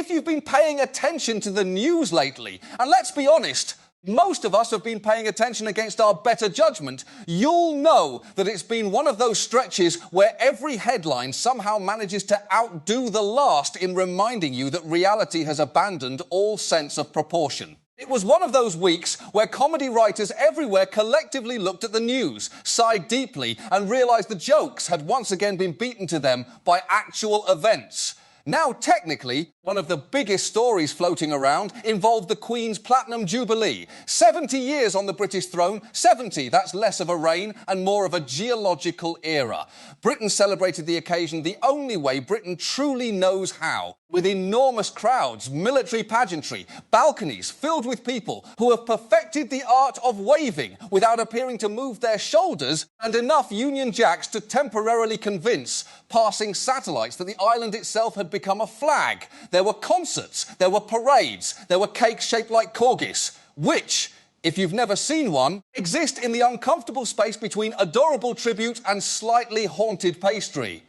if you've been paying attention to the news lately, and let's be honest, most of us have been paying attention against our better judgment, you'll know that it's been one of those stretches where every headline somehow manages to outdo the last in reminding you that reality has abandoned all sense of proportion. It was one of those weeks where comedy writers everywhere collectively looked at the news, sighed deeply, and realised the jokes had once again been beaten to them by actual events. Now, technically, one of the biggest stories floating around involved the Queen's Platinum Jubilee. 70 years on the British throne, 70, that's less of a reign and more of a geological era. Britain celebrated the occasion the only way Britain truly knows how, with enormous crowds, military pageantry, balconies filled with people who have perfected the art of waving without appearing to move their shoulders, and enough Union Jacks to temporarily convince passing satellites that the island itself had become a flag. There were concerts, there were parades, there were cakes shaped like corgis, which, if you've never seen one, exist in the uncomfortable space between adorable tribute and slightly haunted pastry.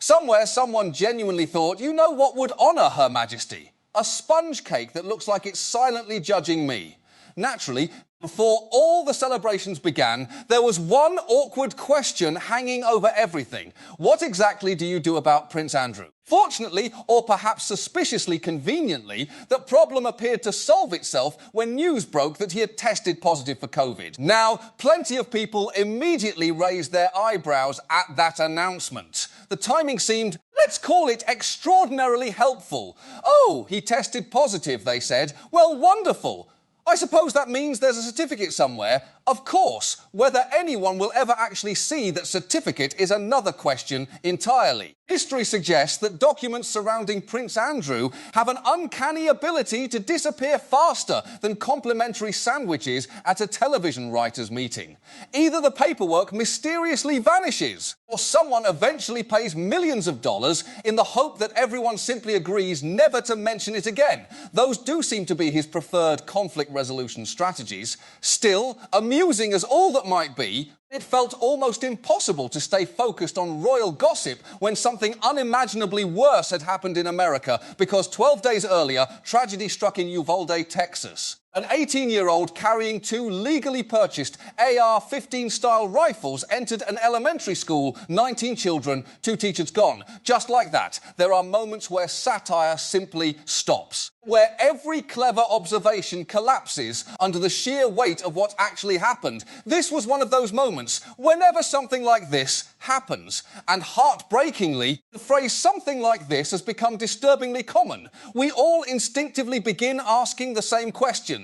Somewhere, someone genuinely thought, you know what would honour Her Majesty? A sponge cake that looks like it's silently judging me. Naturally, before all the celebrations began, there was one awkward question hanging over everything. What exactly do you do about Prince Andrew? Fortunately, or perhaps suspiciously conveniently, the problem appeared to solve itself when news broke that he had tested positive for COVID. Now, plenty of people immediately raised their eyebrows at that announcement. The timing seemed, let's call it, extraordinarily helpful. Oh, he tested positive, they said. Well, wonderful. I suppose that means there's a certificate somewhere. Of course, whether anyone will ever actually see that certificate is another question entirely. History suggests that documents surrounding Prince Andrew have an uncanny ability to disappear faster than complimentary sandwiches at a television writers' meeting. Either the paperwork mysteriously vanishes, or someone eventually pays millions of dollars in the hope that everyone simply agrees never to mention it again. Those do seem to be his preferred conflict resolution strategies. Still, amusing as all that might be, it felt almost impossible to stay focused on royal gossip when something unimaginably worse had happened in America, because 12 days earlier, tragedy struck in Uvalde, Texas. An 18-year-old carrying two legally purchased AR-15-style rifles entered an elementary school, 19 children, 2 teachers gone. Just like that, there are moments where satire simply stops, where every clever observation collapses under the sheer weight of what actually happened. This was one of those moments whenever something like this happens. And heartbreakingly, the phrase something like this has become disturbingly common. We all instinctively begin asking the same questions.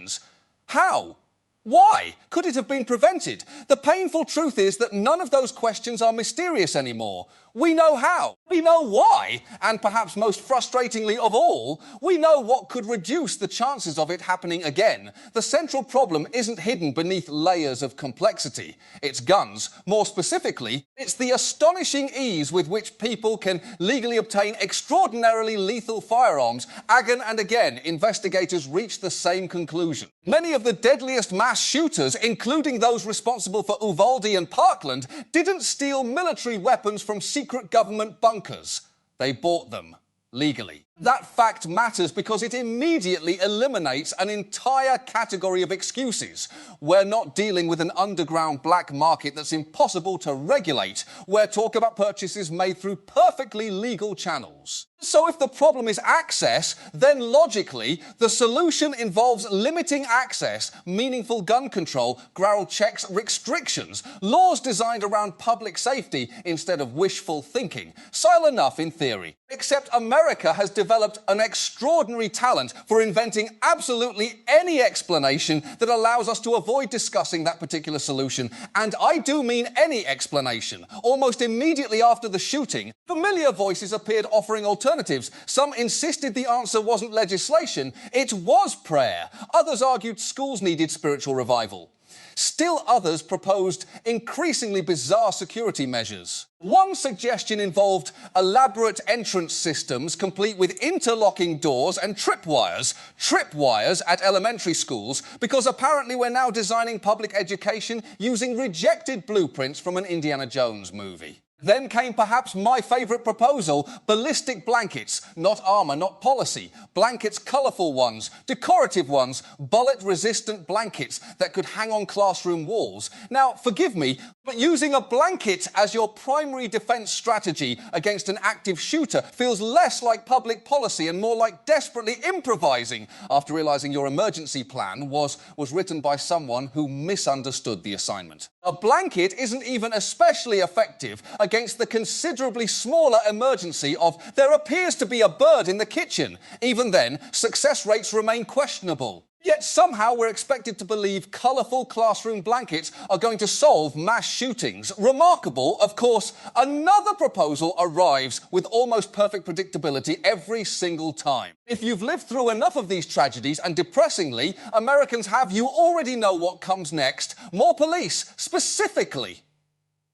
How? Why? Could it have been prevented? The painful truth is that none of those questions are mysterious anymore. We know how. We know why. And perhaps most frustratingly of all, we know what could reduce the chances of it happening again. The central problem isn't hidden beneath layers of complexity. It's guns. More specifically, it's the astonishing ease with which people can legally obtain extraordinarily lethal firearms. Again and again, investigators reach the same conclusion. Many of the deadliest mass shooters, including those responsible for Uvalde and Parkland, didn't steal military weapons from secret government bunkers. They bought them legally. That fact matters because it immediately eliminates an entire category of excuses. We're not dealing with an underground black market that's impossible to regulate. We're talking about purchases made through perfectly legal channels. So if the problem is access, then logically, the solution involves limiting access, meaningful gun control, growl checks, restrictions, laws designed around public safety instead of wishful thinking. Simple enough in theory. Except America has developed an extraordinary talent for inventing absolutely any explanation that allows us to avoid discussing that particular solution. And I do mean any explanation. Almost immediately after the shooting, familiar voices appeared offering alternatives. Some insisted the answer wasn't legislation, it was prayer. Others argued schools needed spiritual revival. Still others proposed increasingly bizarre security measures. One suggestion involved elaborate entrance systems complete with interlocking doors and tripwires. Tripwires at elementary schools, because apparently we're now designing public education using rejected blueprints from an Indiana Jones movie. Then came perhaps my favourite proposal, ballistic blankets. Not armour, not policy. Blankets, colourful ones, decorative ones, bullet-resistant blankets that could hang on classroom walls. Now, forgive me, but using a blanket as your primary defence strategy against an active shooter feels less like public policy and more like desperately improvising after realising your emergency plan was written by someone who misunderstood the assignment. A blanket isn't even especially effective against the considerably smaller emergency of there appears to be a bird in the kitchen. Even then, success rates remain questionable. Yet somehow we're expected to believe colourful classroom blankets are going to solve mass shootings. Remarkable, of course, another proposal arrives with almost perfect predictability every single time. If you've lived through enough of these tragedies, and depressingly, Americans have, you already know what comes next. More police, specifically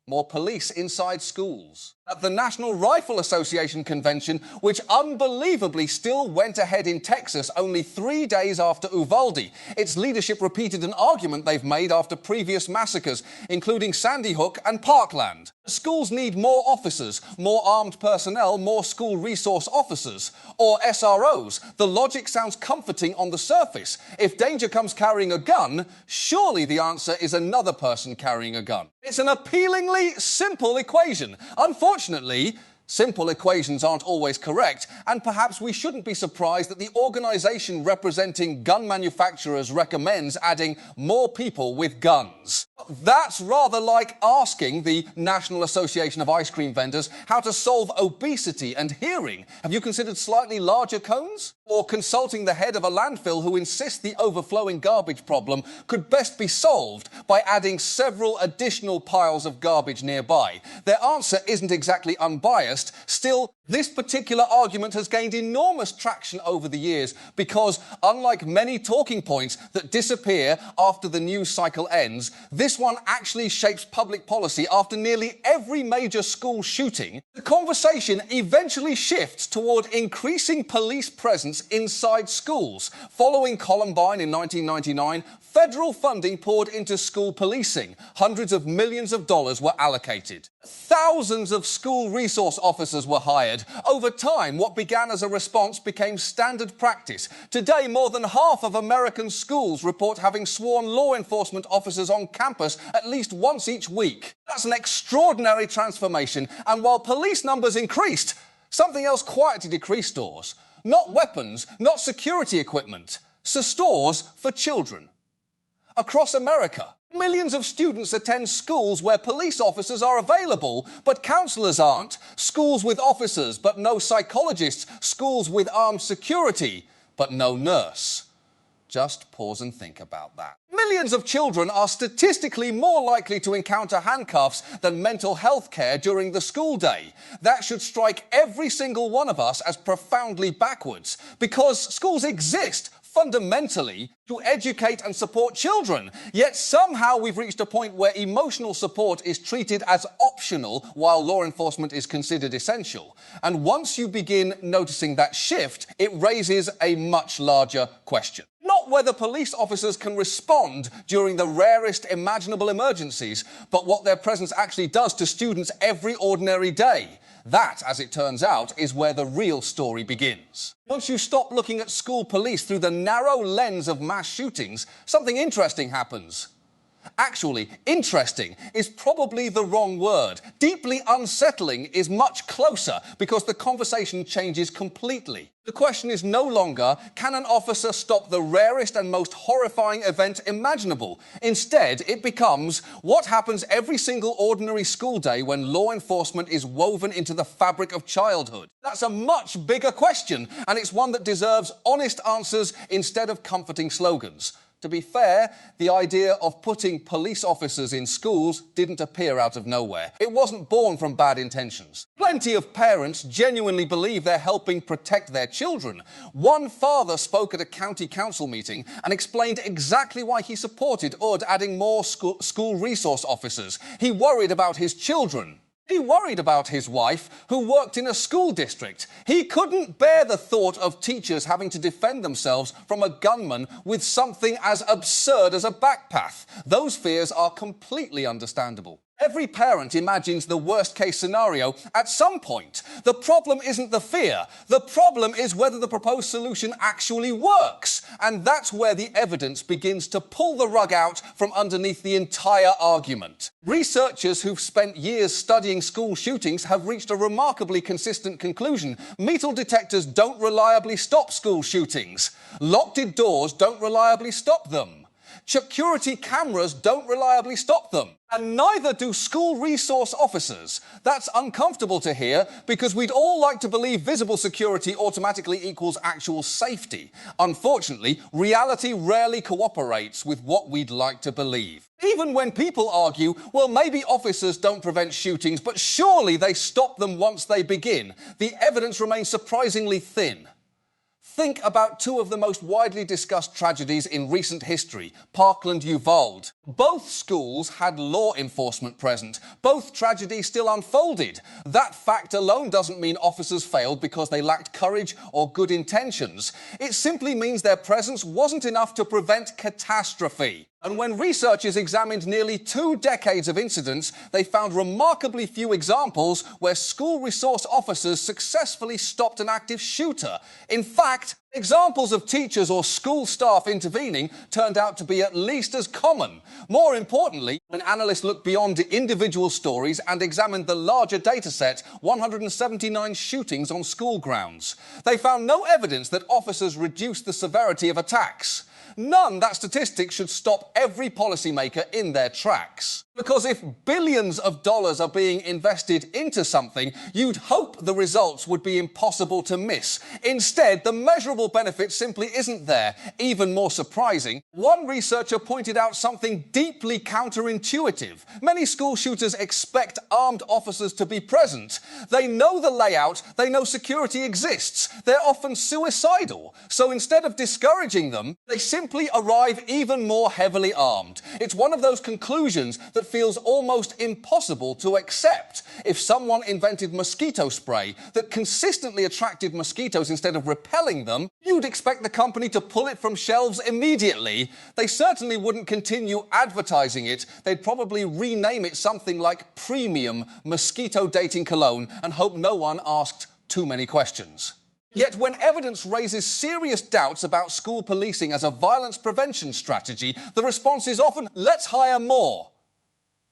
more police inside schools. At the National Rifle Association convention, which unbelievably still went ahead in Texas only 3 days after Uvalde, its leadership repeated an argument they've made after previous massacres, including Sandy Hook and Parkland. Schools need more officers, more armed personnel, more school resource officers, or SROs. The logic sounds comforting on the surface. If danger comes carrying a gun, surely the answer is another person carrying a gun. It's an appealingly simple equation. Unfortunately, simple equations aren't always correct, and perhaps we shouldn't be surprised that the organisation representing gun manufacturers recommends adding more people with guns. That's rather like asking the National Association of Ice Cream Vendors how to solve obesity and hearing. Have you considered slightly larger cones? Or consulting the head of a landfill who insists the overflowing garbage problem could best be solved by adding several additional piles of garbage nearby. Their answer isn't exactly unbiased. Still, this particular argument has gained enormous traction over the years because, unlike many talking points that disappear after the news cycle ends, this one actually shapes public policy after nearly every major school shooting. The conversation eventually shifts toward increasing police presence inside schools. Following Columbine in 1999, federal funding poured into school policing. Hundreds of millions of dollars were allocated. Thousands of school resource officers were hired. Over time, what began as a response became standard practice. Today, more than half of American schools report having sworn law enforcement officers on campus at least once each week. That's an extraordinary transformation, and while police numbers increased, something else quietly decreased stores. Not weapons, not security equipment, so stores for children. Across America, millions of students attend schools where police officers are available, but counsellors aren't. Schools with officers, but no psychologists. Schools with armed security, but no nurse. Just pause and think about that. Millions of children are statistically more likely to encounter handcuffs than mental health care during the school day. That should strike every single one of us as profoundly backwards, because schools exist fundamentally to educate and support children. Yet somehow we've reached a point where emotional support is treated as optional while law enforcement is considered essential. And once you begin noticing that shift, it raises a much larger question. Not whether police officers can respond during the rarest imaginable emergencies, but what their presence actually does to students every ordinary day. That, as it turns out, is where the real story begins. Once you stop looking at school police through the narrow lens of mass shootings, something interesting happens. Actually, interesting is probably the wrong word. Deeply unsettling is much closer because the conversation changes completely. The question is no longer, can an officer stop the rarest and most horrifying event imaginable? Instead, it becomes, what happens every single ordinary school day when law enforcement is woven into the fabric of childhood? That's a much bigger question, and it's one that deserves honest answers instead of comforting slogans. To be fair, the idea of putting police officers in schools didn't appear out of nowhere. It wasn't born from bad intentions. Plenty of parents genuinely believe they're helping protect their children. One father spoke at a county council meeting and explained exactly why he supported UD adding more school resource officers. He worried about his children. He worried about his wife, who worked in a school district. He couldn't bear the thought of teachers having to defend themselves from a gunman with something as absurd as a backpath. Those fears are completely understandable. Every parent imagines the worst-case scenario at some point. The problem isn't the fear. The problem is whether the proposed solution actually works. And that's where the evidence begins to pull the rug out from underneath the entire argument. Researchers who've spent years studying school shootings have reached a remarkably consistent conclusion. Metal detectors don't reliably stop school shootings. Locked doors don't reliably stop them. Security cameras don't reliably stop them. And neither do school resource officers. That's uncomfortable to hear because we'd all like to believe visible security automatically equals actual safety. Unfortunately, reality rarely cooperates with what we'd like to believe. Even when people argue, well, maybe officers don't prevent shootings, but surely they stop them once they begin, the evidence remains surprisingly thin. Think about two of the most widely discussed tragedies in recent history, Parkland, Uvalde. Both schools had law enforcement present. Both tragedies still unfolded. That fact alone doesn't mean officers failed because they lacked courage or good intentions. It simply means their presence wasn't enough to prevent catastrophe. And when researchers examined nearly 2 decades of incidents, they found remarkably few examples where school resource officers successfully stopped an active shooter. In fact, examples of teachers or school staff intervening turned out to be at least as common. More importantly, when analysts looked beyond individual stories and examined the larger dataset, 179 shootings on school grounds, they found no evidence that officers reduced the severity of attacks. None. That statistic should stop every policymaker in their tracks. Because if billions of dollars are being invested into something, you'd hope the results would be impossible to miss. Instead, the measurable benefit simply isn't there. Even more surprising, one researcher pointed out something deeply counterintuitive. Many school shooters expect armed officers to be present. They know the layout, they know security exists. They're often suicidal. So instead of discouraging them, they simply arrive even more heavily armed. It's one of those conclusions that feels almost impossible to accept. If someone invented mosquito spray that consistently attracted mosquitoes instead of repelling them, you'd expect the company to pull it from shelves immediately. They certainly wouldn't continue advertising it. They'd probably rename it something like Premium Mosquito Dating Cologne and hope no one asked too many questions. Yet when evidence raises serious doubts about school policing as a violence prevention strategy, the response is often, let's hire more.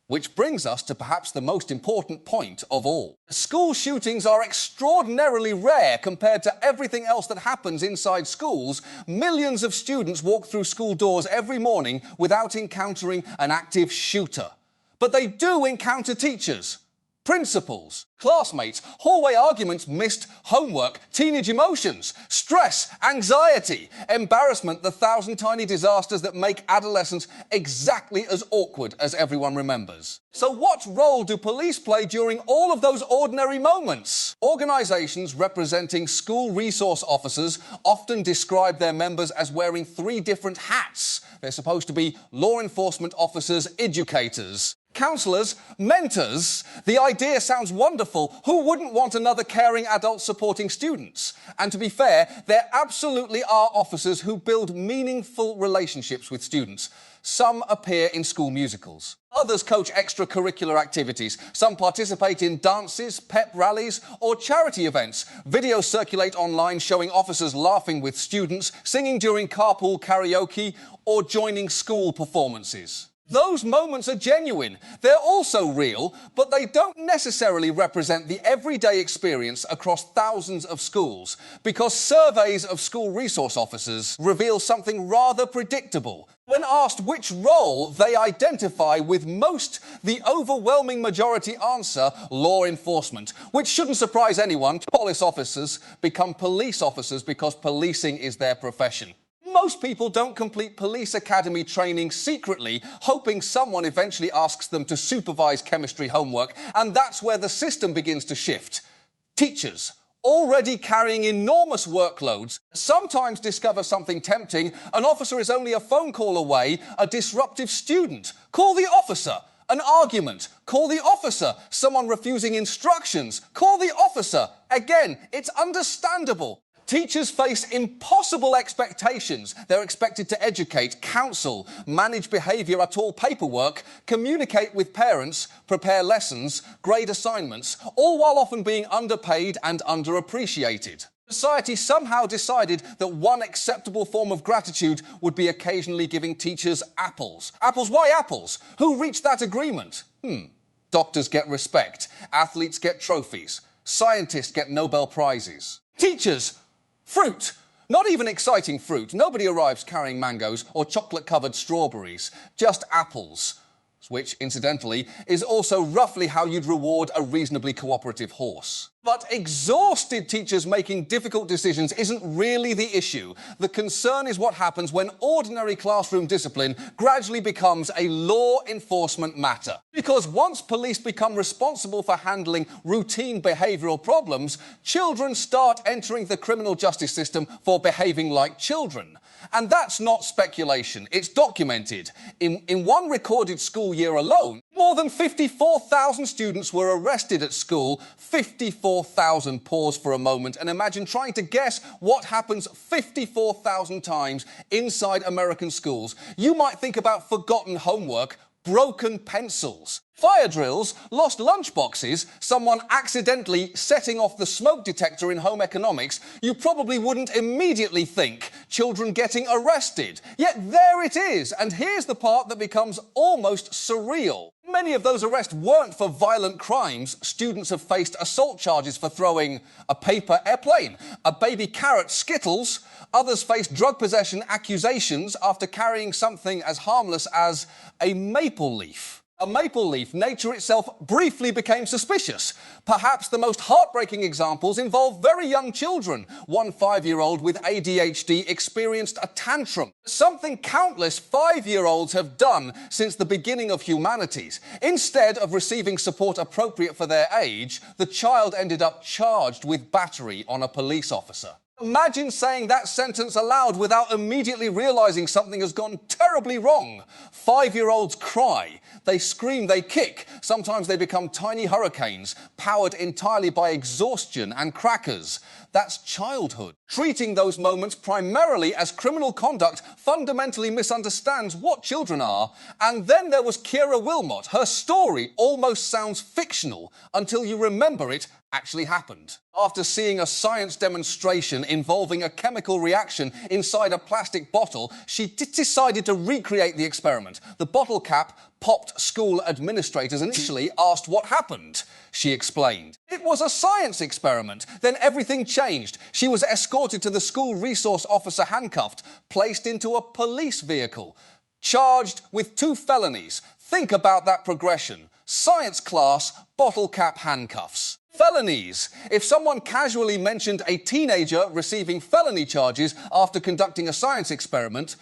Which brings us to perhaps the most important point of all. School shootings are extraordinarily rare compared to everything else that happens inside schools. Millions of students walk through school doors every morning without encountering an active shooter. But they do encounter teachers, principals, classmates, hallway arguments, missed homework, teenage emotions, stress, anxiety, embarrassment, the 1,000 tiny disasters that make adolescence exactly as awkward as everyone remembers. So what role do police play during all of those ordinary moments? Organisations representing school resource officers often describe their members as wearing 3 different hats. They're supposed to be law enforcement officers, educators, counsellors, mentors. The idea sounds wonderful. Who wouldn't want another caring adult supporting students? And to be fair, there absolutely are officers who build meaningful relationships with students. Some appear in school musicals. Others coach extracurricular activities. Some participate in dances, pep rallies, or charity events. Videos circulate online showing officers laughing with students, singing during carpool karaoke, or joining school performances. Those moments are genuine. They're also real, but they don't necessarily represent the everyday experience across thousands of schools, because surveys of school resource officers reveal something rather predictable. When asked which role they identify with most, the overwhelming majority answer, law enforcement, which shouldn't surprise anyone. Police officers become police officers because policing is their profession. Most people don't complete police academy training secretly, hoping someone eventually asks them to supervise chemistry homework, and that's where the system begins to shift. Teachers, already carrying enormous workloads, sometimes discover something tempting. An officer is only a phone call away. A disruptive student, call the officer. An argument, call the officer. Someone refusing instructions, call the officer. Again, it's understandable. Teachers face impossible expectations. They're expected to educate, counsel, manage behaviour at all paperwork, communicate with parents, prepare lessons, grade assignments, all while often being underpaid and underappreciated. Society somehow decided that one acceptable form of gratitude would be occasionally giving teachers apples. Apples? Why apples? Who reached that agreement? Doctors get respect. Athletes get trophies. Scientists get Nobel Prizes. Teachers? Fruit. Not even exciting fruit. Nobody arrives carrying mangoes or chocolate-covered strawberries. Just apples. Which, incidentally, is also roughly how you'd reward a reasonably cooperative horse. But exhausted teachers making difficult decisions isn't really the issue. The concern is what happens when ordinary classroom discipline gradually becomes a law enforcement matter. Because once police become responsible for handling routine behavioural problems, children start entering the criminal justice system for behaving like children. And that's not speculation, it's documented. In one recorded school year alone, more than 54,000 students were arrested at school. 54,000. Pause for a moment and imagine trying to guess what happens 54,000 times inside American schools. You might think about forgotten homework, broken pencils, fire drills, lost lunchboxes, someone accidentally setting off the smoke detector in home economics. You probably wouldn't immediately think children getting arrested. Yet there it is, and here's the part that becomes almost surreal. Many of those arrests weren't for violent crimes. Students have faced assault charges for throwing a paper airplane, a baby carrot Skittles. Others faced drug possession accusations after carrying something as harmless as a maple leaf. A maple leaf, nature itself briefly became suspicious. Perhaps the most heartbreaking examples involve very young children. One 5-year-old with ADHD experienced a tantrum, something countless 5-year-olds have done since the beginning of humanities. Instead of receiving support appropriate for their age, the child ended up charged with battery on a police officer. Imagine saying that sentence aloud without immediately realising something has gone terribly wrong. 5-year-olds cry, they scream, they kick. Sometimes they become tiny hurricanes, powered entirely by exhaustion and crackers. That's childhood. Treating those moments primarily as criminal conduct fundamentally misunderstands what children are. And then there was Kira Wilmot. Her story almost sounds fictional until you remember it actually happened. After seeing a science demonstration involving a chemical reaction inside a plastic bottle, she decided to recreate the experiment. The bottle cap popped. School administrators initially asked what happened. She explained. It was a science experiment. Then everything changed. She was escorted to the school resource officer, handcuffed, placed into a police vehicle, charged with 2 felonies. Think about that progression. Science class, bottle cap, handcuffs. Felonies. If someone casually mentioned a teenager receiving felony charges after conducting a science experiment,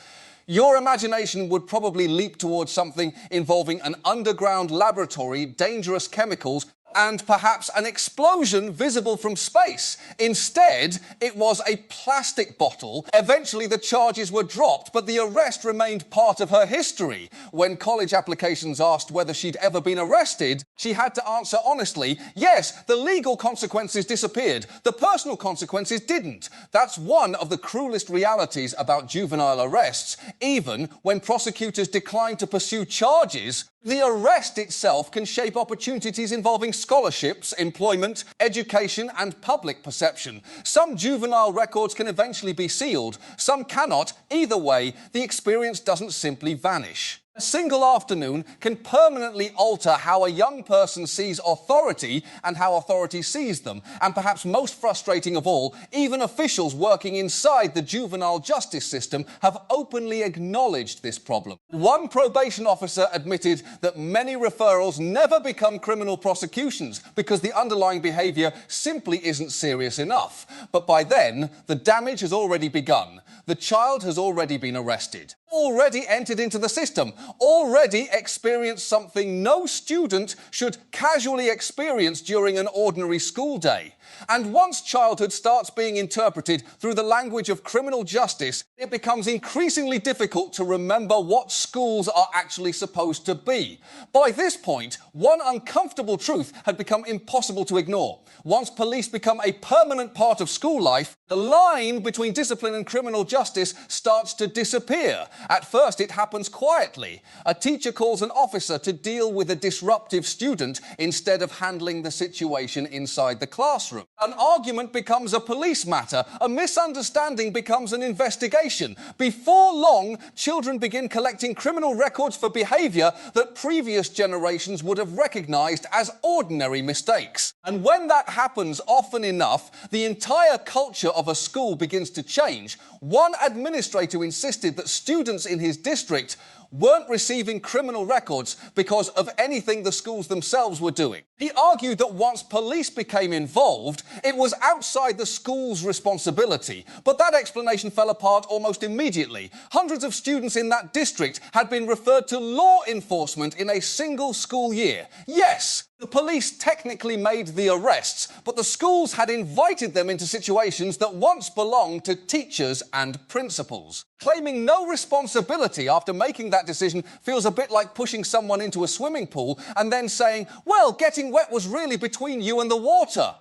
your imagination would probably leap towards something involving an underground laboratory, dangerous chemicals, and perhaps an explosion visible from space. Instead, it was a plastic bottle. Eventually, the charges were dropped, but the arrest remained part of her history. When college applications asked whether she'd ever been arrested, she had to answer honestly, yes, the legal consequences disappeared. The personal consequences didn't. That's one of the cruelest realities about juvenile arrests. Even when prosecutors decline to pursue charges, the arrest itself can shape opportunities involving scholarships, employment, education, and public perception. Some juvenile records can eventually be sealed, some cannot. Either way, the experience doesn't simply vanish. A single afternoon can permanently alter how a young person sees authority and how authority sees them. And perhaps most frustrating of all, even officials working inside the juvenile justice system have openly acknowledged this problem. One probation officer admitted that many referrals never become criminal prosecutions because the underlying behaviour simply isn't serious enough. But by then, the damage has already begun. The child has already been arrested. already entered into the system, already experienced something no student should casually experience during an ordinary school day. And once childhood starts being interpreted through the language of criminal justice, it becomes increasingly difficult to remember what schools are actually supposed to be. By this point, one uncomfortable truth had become impossible to ignore. Once police become a permanent part of school life, the line between discipline and criminal justice starts to disappear. At first, it happens quietly. A teacher calls an officer to deal with a disruptive student instead of handling the situation inside the classroom. An argument becomes a police matter. A misunderstanding becomes an investigation. Before long, children begin collecting criminal records for behaviour that previous generations would have recognised as ordinary mistakes. And when that happens often enough, the entire culture of a school begins to change. One administrator insisted that students in his district weren't receiving criminal records because of anything the schools themselves were doing. He argued that once police became involved, it was outside the school's responsibility. But that explanation fell apart almost immediately. Hundreds of students in that district had been referred to law enforcement in a single school year. Yes, the police technically made the arrests, but the schools had invited them into situations that once belonged to teachers and principals. Claiming no responsibility after making that decision feels a bit like pushing someone into a swimming pool and then saying, well, getting wet was really between you and the water.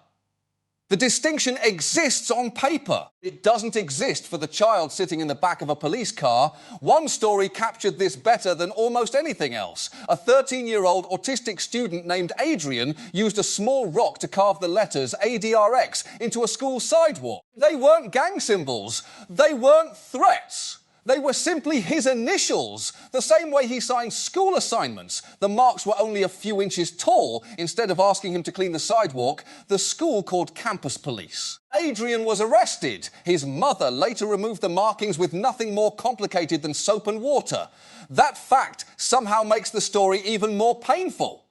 The distinction exists on paper. It doesn't exist for the child sitting in the back of a police car. One story captured this better than almost anything else. A 13-year-old autistic student named Adrian used a small rock to carve the letters ADRX into a school sidewalk. They weren't gang symbols. They weren't threats. They were simply his initials, the same way he signed school assignments. The marks were only a few inches tall. Instead of asking him to clean the sidewalk, the school called campus police. Adrian was arrested. His mother later removed the markings with nothing more complicated than soap and water. That fact somehow makes the story even more painful.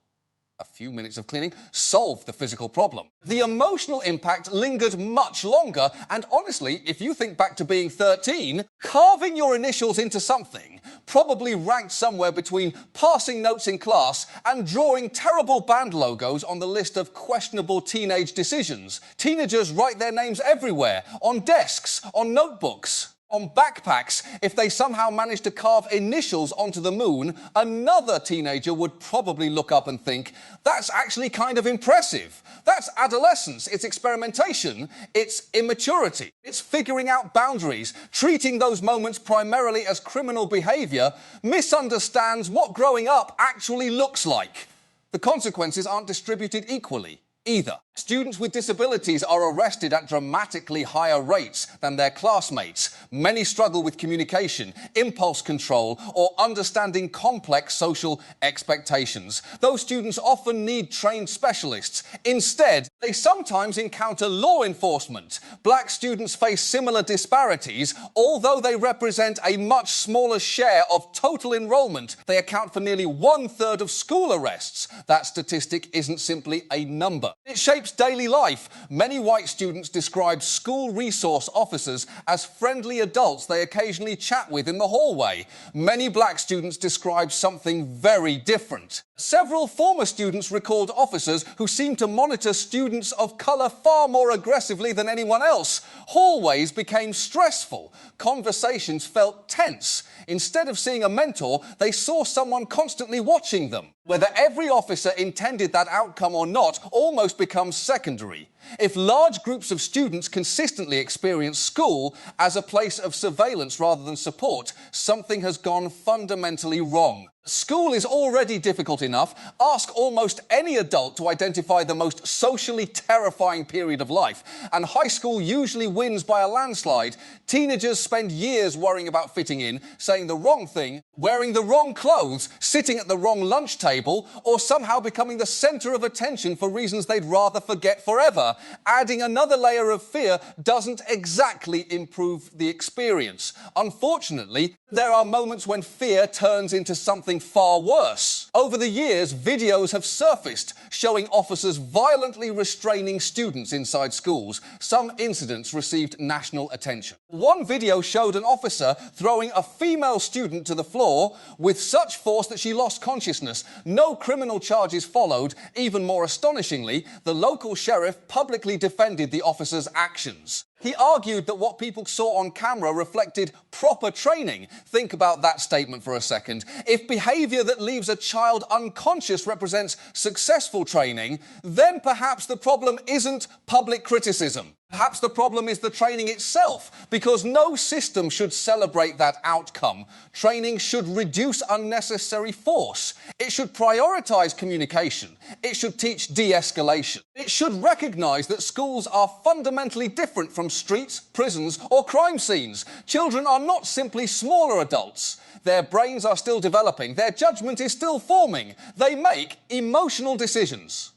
A few minutes of cleaning solved the physical problem. The emotional impact lingered much longer, and honestly, if you think back to being 13, carving your initials into something probably ranked somewhere between passing notes in class and drawing terrible band logos on the list of questionable teenage decisions. Teenagers write their names everywhere, on desks, on notebooks, on backpacks. If they somehow managed to carve initials onto the moon, another teenager would probably look up and think, that's actually kind of impressive. That's adolescence, it's experimentation, it's immaturity, it's figuring out boundaries. Treating those moments primarily as criminal behaviour misunderstands what growing up actually looks like. The consequences aren't distributed equally either. Students with disabilities are arrested at dramatically higher rates than their classmates. Many struggle with communication, impulse control, or understanding complex social expectations. Those students often need trained specialists. Instead, they sometimes encounter law enforcement. Black students face similar disparities, although they represent a much smaller share of total enrolment. They account for nearly 1/3 of school arrests. That statistic isn't simply a number. It shapes daily life. Many white students describe school resource officers as friendly adults they occasionally chat with in the hallway. Many black students describe something very different. Several former students recalled officers who seemed to monitor students of colour far more aggressively than anyone else. Hallways became stressful. Conversations felt tense. Instead of seeing a mentor, they saw someone constantly watching them. Whether every officer intended that outcome or not almost becomes secondary. If large groups of students consistently experience school as a place of surveillance rather than support, something has gone fundamentally wrong. School is already difficult enough. Ask almost any adult to identify the most socially terrifying period of life, and high school usually wins by a landslide. Teenagers spend years worrying about fitting in, saying the wrong thing, wearing the wrong clothes, sitting at the wrong lunch table, or somehow becoming the centre of attention for reasons they'd rather forget forever. Adding another layer of fear doesn't exactly improve the experience. Unfortunately, there are moments when fear turns into something far worse. Over the years, videos have surfaced showing officers violently restraining students inside schools. Some incidents received national attention. One video showed an officer throwing a female student to the floor with such force that she lost consciousness. No criminal charges followed. Even more astonishingly, the local sheriff publicly defended the officer's actions. He argued that what people saw on camera reflected proper training. Think about that statement for a second. If behaviour that leaves a child unconscious represents successful training, then perhaps the problem isn't public criticism. Perhaps the problem is the training itself, because no system should celebrate that outcome. Training should reduce unnecessary force. It should prioritise communication. It should teach de-escalation. It should recognise that schools are fundamentally different from streets, prisons or crime scenes. Children are not simply smaller adults. Their brains are still developing. Their judgment is still forming. They make emotional decisions.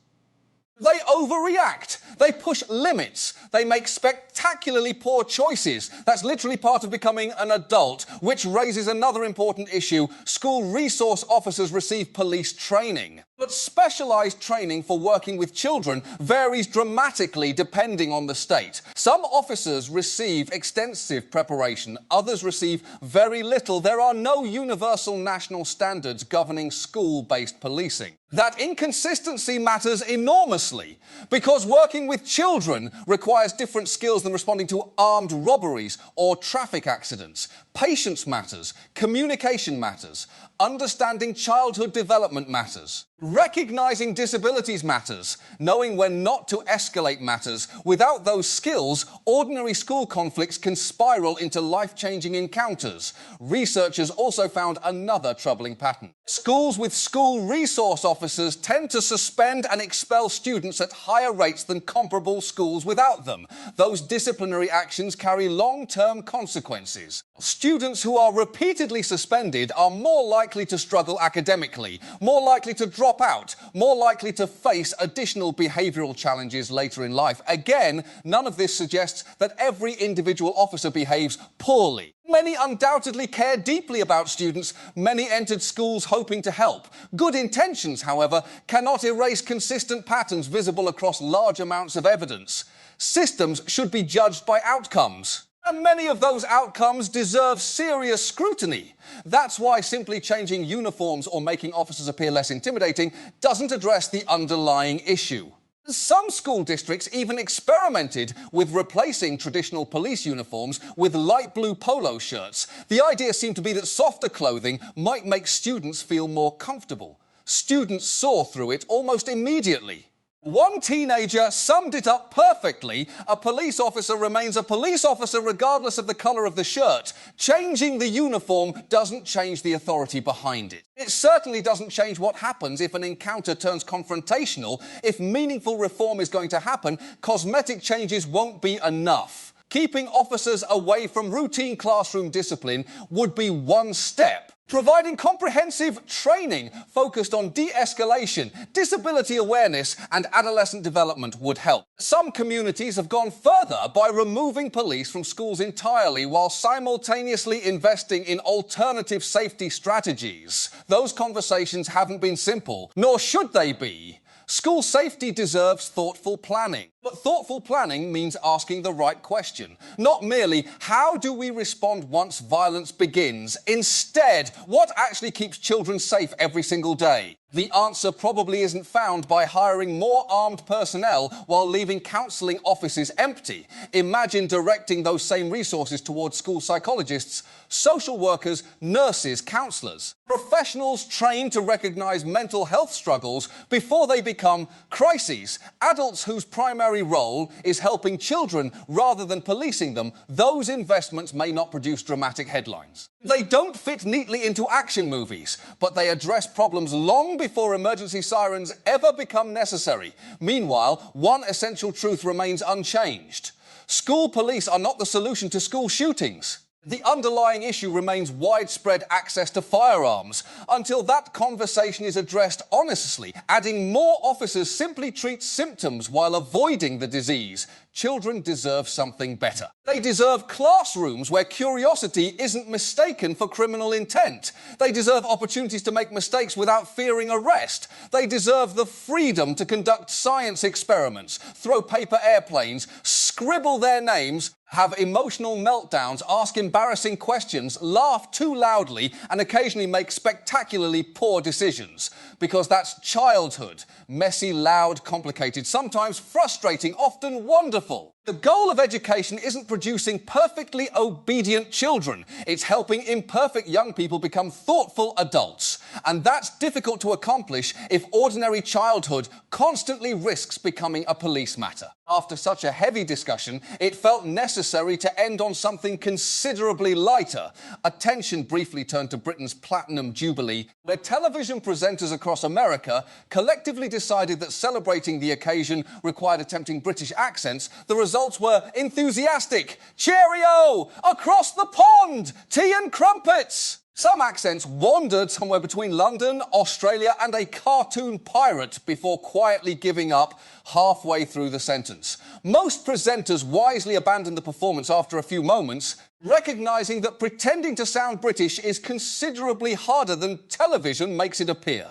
They overreact. They push limits. They make spectacularly poor choices. That's literally part of becoming an adult, which raises another important issue. School resource officers receive police training. But specialised training for working with children varies dramatically depending on the state. Some officers receive extensive preparation. Others receive very little. There are no universal national standards governing school-based policing. That inconsistency matters enormously, because working with children requires different skills than responding to armed robberies or traffic accidents. Patience matters, communication matters, understanding childhood development matters, recognising disabilities matters, knowing when not to escalate matters. Without those skills, ordinary school conflicts can spiral into life-changing encounters. Researchers also found another troubling pattern. Schools with school resource officers tend to suspend and expel students at higher rates than comparable schools without them. Those disciplinary actions carry long-term consequences. Students who are repeatedly suspended are more likely to struggle academically, more likely to drop out, more likely to face additional behavioural challenges later in life. Again, none of this suggests that every individual officer behaves poorly. Many undoubtedly care deeply about students. Many entered schools hoping to help. Good intentions, however, cannot erase consistent patterns visible across large amounts of evidence. Systems should be judged by outcomes. And many of those outcomes deserve serious scrutiny. That's why simply changing uniforms or making officers appear less intimidating doesn't address the underlying issue. Some school districts even experimented with replacing traditional police uniforms with light blue polo shirts. The idea seemed to be that softer clothing might make students feel more comfortable. Students saw through it almost immediately. One teenager summed it up perfectly. A police officer remains a police officer regardless of the colour of the shirt. Changing the uniform doesn't change the authority behind it. It certainly doesn't change what happens if an encounter turns confrontational. If meaningful reform is going to happen, cosmetic changes won't be enough. Keeping officers away from routine classroom discipline would be one step. Providing comprehensive training focused on de-escalation, disability awareness and adolescent development would help. Some communities have gone further by removing police from schools entirely while simultaneously investing in alternative safety strategies. Those conversations haven't been simple, nor should they be. School safety deserves thoughtful planning. But thoughtful planning means asking the right question. Not merely, how do we respond once violence begins? Instead, what actually keeps children safe every single day? The answer probably isn't found by hiring more armed personnel while leaving counselling offices empty. Imagine directing those same resources towards school psychologists, social workers, nurses, counsellors. Professionals trained to recognise mental health struggles before they become crises. Adults whose primary role is helping children rather than policing them. Those investments may not produce dramatic headlines. They don't fit neatly into action movies, but they address problems long before emergency sirens ever become necessary. Meanwhile, one essential truth remains unchanged. School police are not the solution to school shootings. The underlying issue remains widespread access to firearms. Until that conversation is addressed honestly, adding more officers simply treats symptoms while avoiding the disease. Children deserve something better. They deserve classrooms where curiosity isn't mistaken for criminal intent. They deserve opportunities to make mistakes without fearing arrest. They deserve the freedom to conduct science experiments, throw paper airplanes, scribble their names, have emotional meltdowns, ask embarrassing questions, laugh too loudly, and occasionally make spectacularly poor decisions. Because that's childhood. Messy, loud, complicated, sometimes frustrating, often wonderful. The goal of education isn't producing perfectly obedient children. It's helping imperfect young people become thoughtful adults. And that's difficult to accomplish if ordinary childhood constantly risks becoming a police matter. After such a heavy discussion, it felt necessary to end on something considerably lighter. Attention briefly turned to Britain's Platinum Jubilee, where television presenters across America collectively decided that celebrating the occasion required attempting British accents. The results were enthusiastic, cheerio, across the pond, tea and crumpets. Some accents wandered somewhere between London, Australia, and a cartoon pirate before quietly giving up halfway through the sentence. Most presenters wisely abandoned the performance after a few moments, recognising that pretending to sound British is considerably harder than television makes it appear.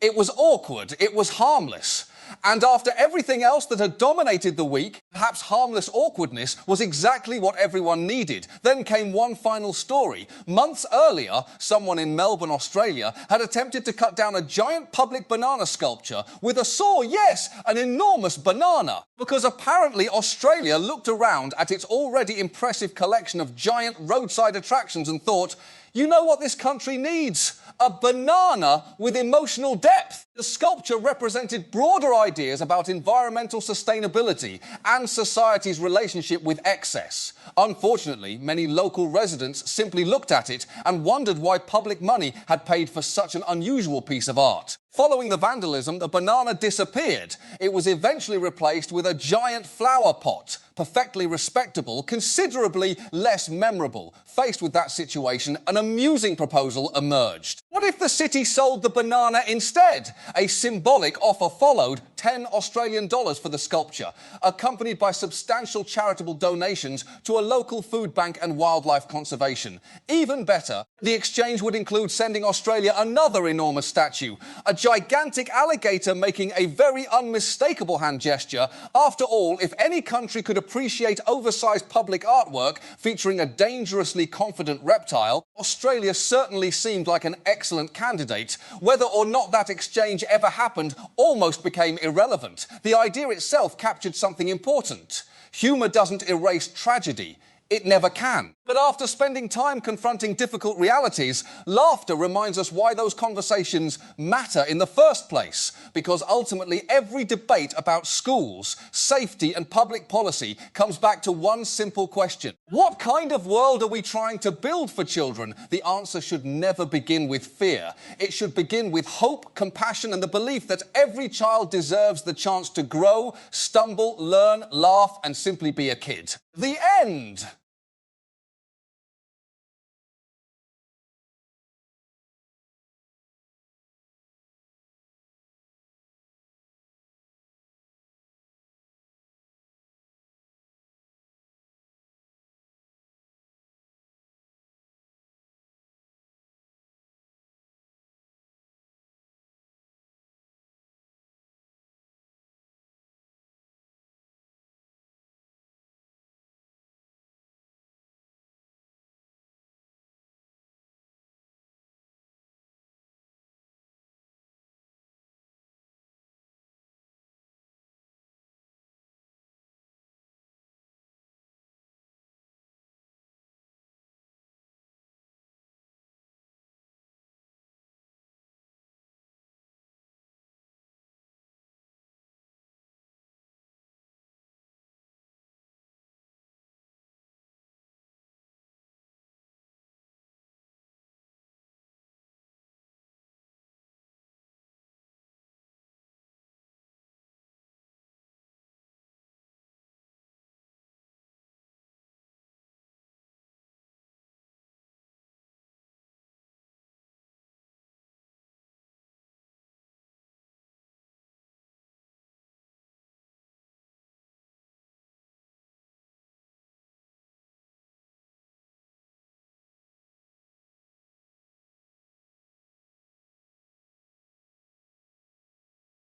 It was awkward, it was harmless. And after everything else that had dominated the week, perhaps harmless awkwardness was exactly what everyone needed. Then came one final story. Months earlier, someone in Melbourne, Australia, had attempted to cut down a giant public banana sculpture with a saw. Yes, an enormous banana. Because apparently Australia looked around at its already impressive collection of giant roadside attractions and thought, you know what this country needs? A banana with emotional depth. The sculpture represented broader ideas about environmental sustainability and society's relationship with excess. Unfortunately, many local residents simply looked at it and wondered why public money had paid for such an unusual piece of art. Following the vandalism, the banana disappeared. It was eventually replaced with a giant flower pot. Perfectly respectable, considerably less memorable. Faced with that situation, an amusing proposal emerged. What if the city sold the banana instead? A symbolic offer followed, $10 for the sculpture, accompanied by substantial charitable donations to a local food bank and wildlife conservation. Even better, the exchange would include sending Australia another enormous statue, a gigantic alligator making a very unmistakable hand gesture. After all, if any country could appreciate oversized public artwork featuring a dangerously confident reptile, Australia certainly seemed like an excellent candidate. Whether or not that exchange ever happened almost became irrelevant. The idea itself captured something important. Humour doesn't erase tragedy. It never can. But after spending time confronting difficult realities, laughter reminds us why those conversations matter in the first place. Because ultimately every debate about schools, safety and public policy comes back to one simple question. What kind of world are we trying to build for children? The answer should never begin with fear. It should begin with hope, compassion and the belief that every child deserves the chance to grow, stumble, learn, laugh and simply be a kid. The end.